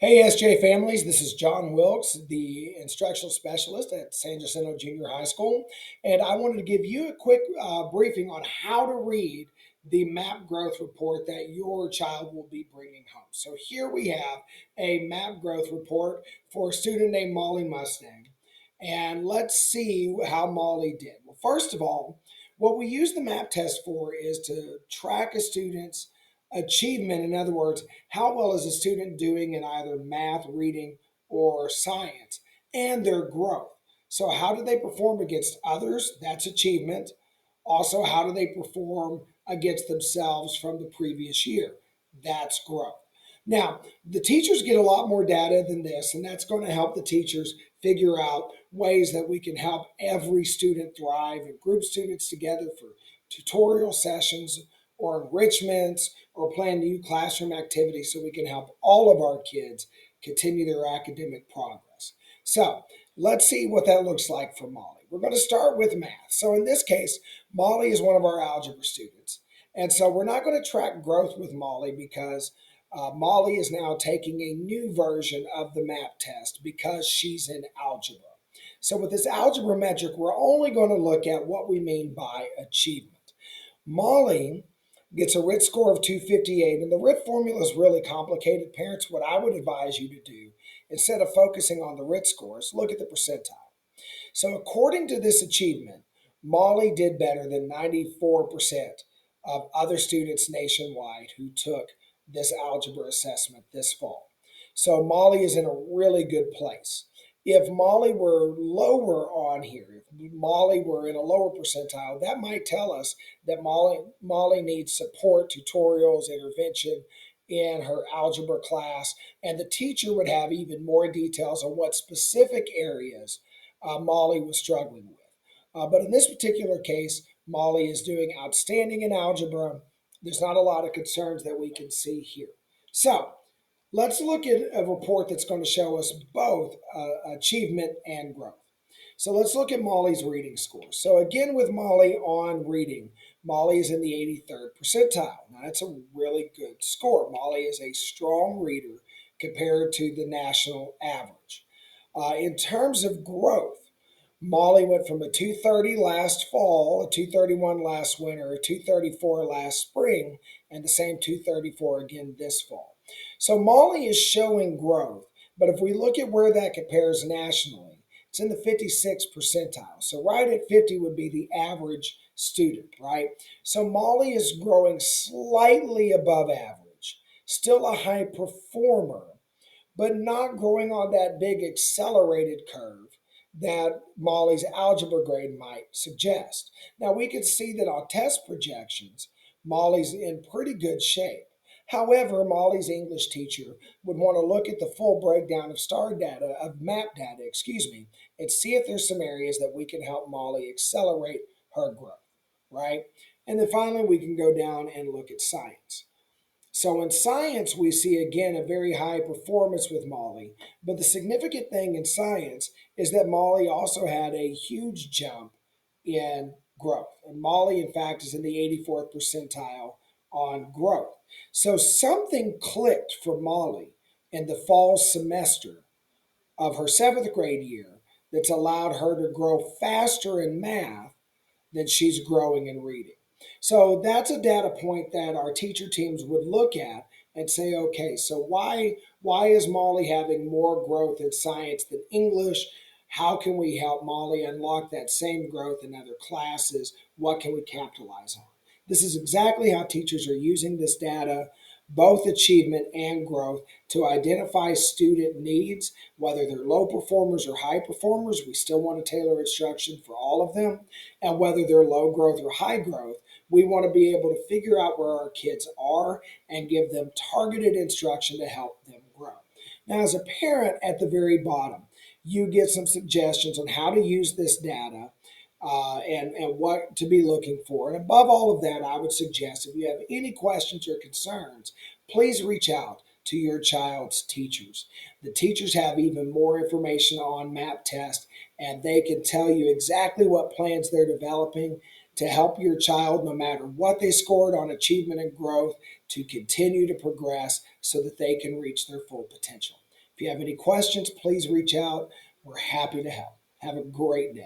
Hey, SJ families, this is John Wilkes, the instructional specialist at San Jacinto Junior High School, and I wanted to give you a quick briefing on how to read the MAP growth report that your child will be bringing home. So here we have a MAP growth report for a student named Molly Mustang, and let's see how Molly did. Well, first of all, what we use the MAP test for is to track a student's achievement. In other words, how well is a student doing in either math, reading, or science, and their growth. So, how do they perform against others? That's achievement. Also, how do they perform against themselves from the previous year? That's growth. Now, the teachers get a lot more data than this, and that's going to help the teachers figure out ways that we can help every student thrive and group students together for tutorial sessions or enrichments or plan new classroom activities so we can help all of our kids continue their academic progress. So let's see what that looks like for Molly. We're going to start with math. So in this case, Molly is one of our algebra students. And so we're not going to track growth with Molly because Molly is now taking a new version of the MAP test because she's in algebra. So with this algebra metric, we're only going to look at what we mean by achievement. Molly gets a RIT score of 258, and the RIT formula is really complicated. Parents, what I would advise you to do, instead of focusing on the RIT scores, look at the percentile. So according to this achievement, Molly did better than 94% of other students nationwide who took this algebra assessment this fall. So Molly is in a really good place. If Molly were lower on here, if Molly were in a lower percentile, that might tell us that Molly needs support, tutorials, intervention in her algebra class, and the teacher would have even more details on what specific areas Molly was struggling with. But in this particular case, Molly is doing outstanding in algebra. There's not a lot of concerns that we can see here. So let's look at a report that's going to show us both achievement and growth. So let's look at Molly's reading score. So again, with Molly on reading, Molly is in the 83rd percentile. Now that's a really good score. Molly is a strong reader compared to the national average. In terms of growth, Molly went from a 230 last fall, a 231 last winter, a 234 last spring, and the same 234 again this fall. So Molly is showing growth, but if we look at where that compares nationally, it's in the 56th percentile. So right at 50 would be the average student, right? So Molly is growing slightly above average, still a high performer, but not growing on that big accelerated curve that Molly's algebra grade might suggest. Now, we can see that on test projections, Molly's in pretty good shape. However, Molly's English teacher would want to look at the full breakdown of MAP data, and see if there's some areas that we can help Molly accelerate her growth, right? And then finally, we can go down and look at science. So in science, we see again a very high performance with Molly. But the significant thing in science is that Molly also had a huge jump in growth. And Molly, in fact, is in the 84th percentile on growth. So something clicked for Molly in the fall semester of her seventh grade year that's allowed her to grow faster in math than she's growing and reading. So that's a data point that our teacher teams would look at and say, okay, so why is Molly having more growth in science than English? How can we help Molly unlock that same growth in other classes? What can we capitalize on? This is exactly how teachers are using this data, both achievement and growth, to identify student needs, whether they're low performers or high performers. We still want to tailor instruction for all of them. And whether they're low growth or high growth, we want to be able to figure out where our kids are and give them targeted instruction to help them grow. Now, as a parent at the very bottom, you get some suggestions on how to use this data and what to be looking for. And above all of that, I would suggest if you have any questions or concerns, please reach out to your child's teachers. The teachers have even more information on MAP test, and they can tell you exactly what plans they're developing to help your child, no matter what they scored on achievement and growth, to continue to progress so that they can reach their full potential. If you have any questions, please reach out. We're happy to help. Have a great day.